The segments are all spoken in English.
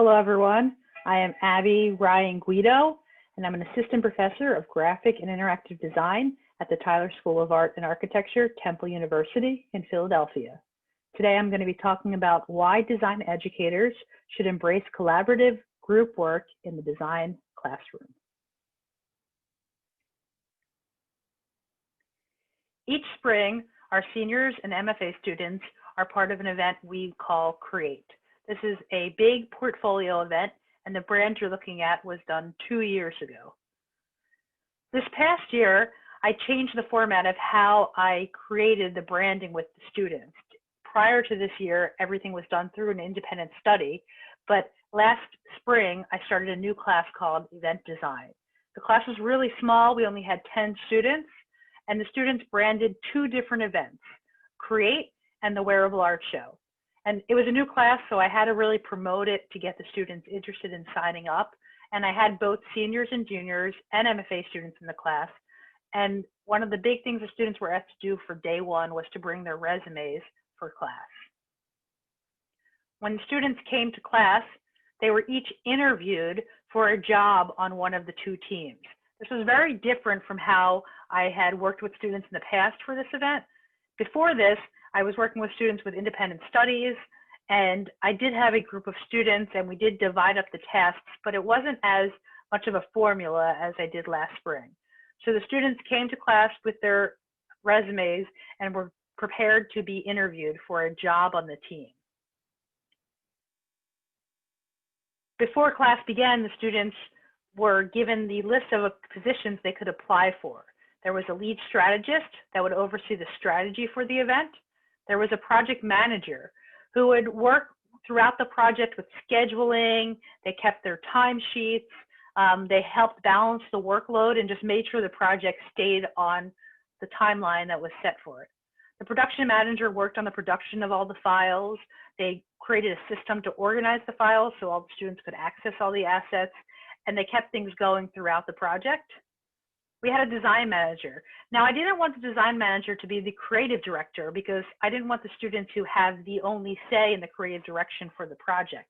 Hello, everyone. I am Abby Ryan Guido, and I'm an assistant professor of graphic and interactive design at the Tyler School of Art and Architecture, Temple University in Philadelphia. Today, I'm going to be talking about why design educators should embrace collaborative group work in the design classroom. Each spring, our seniors and MFA students are part of an event we call Create. This is a big portfolio event, and the brand you're looking at was done 2 years ago. This past year, I changed the format of how I created the branding with the students. Prior to this year, everything was done through an independent study, but last spring, I started a new class called Event Design. The class was really small. We only had 10 students, and the students branded 2 different events, Create and the Wearable Art Show. And it was a new class, so I had to really promote it to get the students interested in signing up. And I had both seniors and juniors and MFA students in the class. And one of the big things the students were asked to do for day one was to bring their resumes for class. When the students came to class, they were each interviewed for a job on one of the 2 teams. This was very different from how I had worked with students in the past for this event. Before this, I was working with students with independent studies, and I did have a group of students, and we did divide up the tasks, but it wasn't as much of a formula as I did last spring. So the students came to class with their resumes and were prepared to be interviewed for a job on the team. Before class began, the students were given the list of positions they could apply for. There was a lead strategist that would oversee the strategy for the event. There was a project manager who would work throughout the project with scheduling. They kept their timesheets. They helped balance the workload and just made sure the project stayed on the timeline that was set for it. The production manager worked on the production of all the files. They created a system to organize the files so all the students could access all the assets, and they kept things going throughout the project. We had a design manager. Now, I didn't want the design manager to be the creative director because I didn't want the student to have the only say in the creative direction for the project.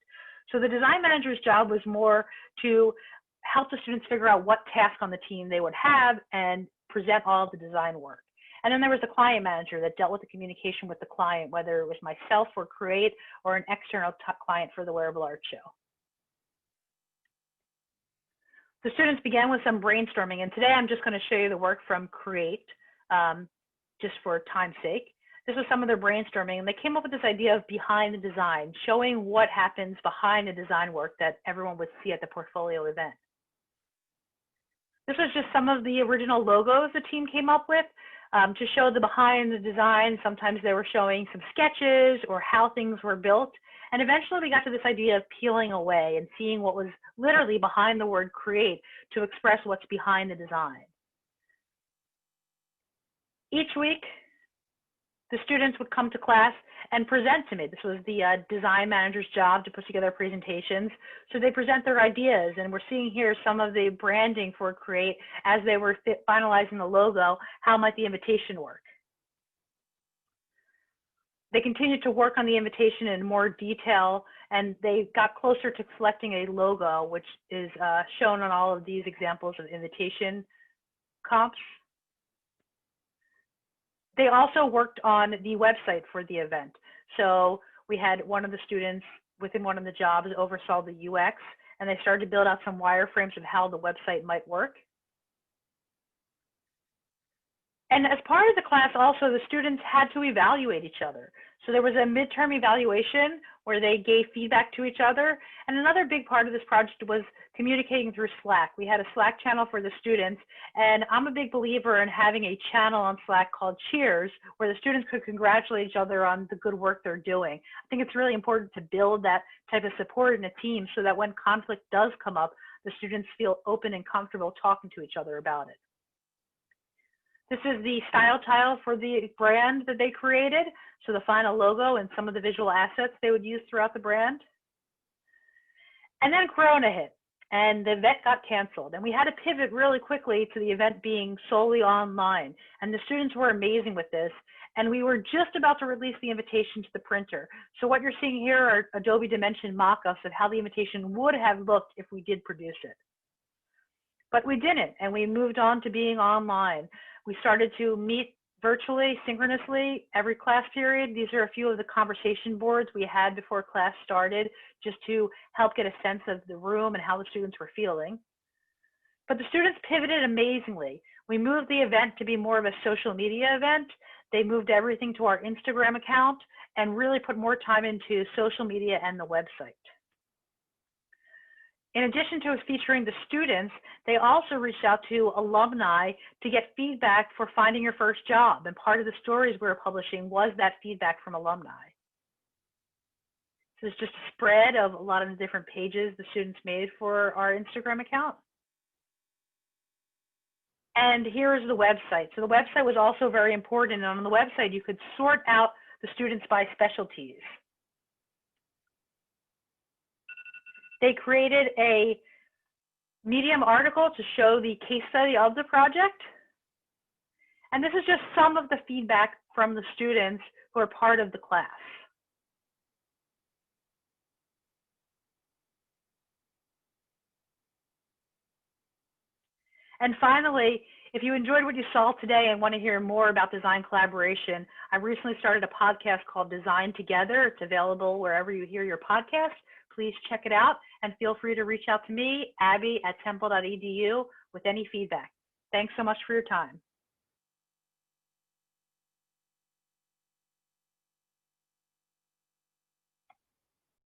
So the design manager's job was more to help the students figure out what task on the team they would have and present all of the design work. And then there was the client manager that dealt with the communication with the client, whether it was myself for Create or an external client for the Wearable Art Show. The students began with some brainstorming, and today I'm just going to show you the work from Create, just for time's sake. This was some of their brainstorming, and they came up with this idea of behind the design, showing what happens behind the design work that everyone would see at the portfolio event. This was just some of the original logos the team came up with to show the behind the design. Sometimes they were showing some sketches or how things were built. And eventually we got to this idea of peeling away and seeing what was literally behind the word create to express what's behind the design. Each week, the students would come to class and present to me. This was the design manager's job to put together presentations. So they present their ideas, and we're seeing here some of the branding for Create as they were finalizing the logo. How might the invitation work? They continued to work on the invitation in more detail, and they got closer to selecting a logo, which is shown on all of these examples of invitation comps. They also worked on the website for the event. So we had one of the students within one of the jobs oversaw the UX, and they started to build out some wireframes of how the website might work. And as part of the class also, the students had to evaluate each other. So there was a midterm evaluation where they gave feedback to each other. And another big part of this project was communicating through Slack. We had a Slack channel for the students, and I'm a big believer in having a channel on Slack called Cheers, where the students could congratulate each other on the good work they're doing. I think it's really important to build that type of support in a team so that when conflict does come up, the students feel open and comfortable talking to each other about it. This is the style tile for the brand that they created. So the final logo and some of the visual assets they would use throughout the brand. And then Corona hit, and the event got canceled. And we had to pivot really quickly to the event being solely online. And the students were amazing with this. And we were just about to release the invitation to the printer. So what you're seeing here are Adobe Dimension mock-ups of how the invitation would have looked if we did produce it. But we didn't, and we moved on to being online. We started to meet virtually, synchronously, every class period. These are a few of the conversation boards we had before class started, just to help get a sense of the room and how the students were feeling. But the students pivoted amazingly. We moved the event to be more of a social media event. They moved everything to our Instagram account and really put more time into social media and the website. In addition to featuring the students, they also reached out to alumni to get feedback for finding your first job. And part of the stories we were publishing was that feedback from alumni. So it's just a spread of a lot of the different pages the students made for our Instagram account. And here is the website. So the website was also very important. And on the website, you could sort out the students by specialties. They created a Medium article to show the case study of the project. And this is just some of the feedback from the students who are part of the class. And finally, if you enjoyed what you saw today and want to hear more about design collaboration, I recently started a podcast called Design Together. It's available wherever you hear your podcast. Please check it out and feel free to reach out to me, Abby at temple.edu, with any feedback. Thanks so much for your time.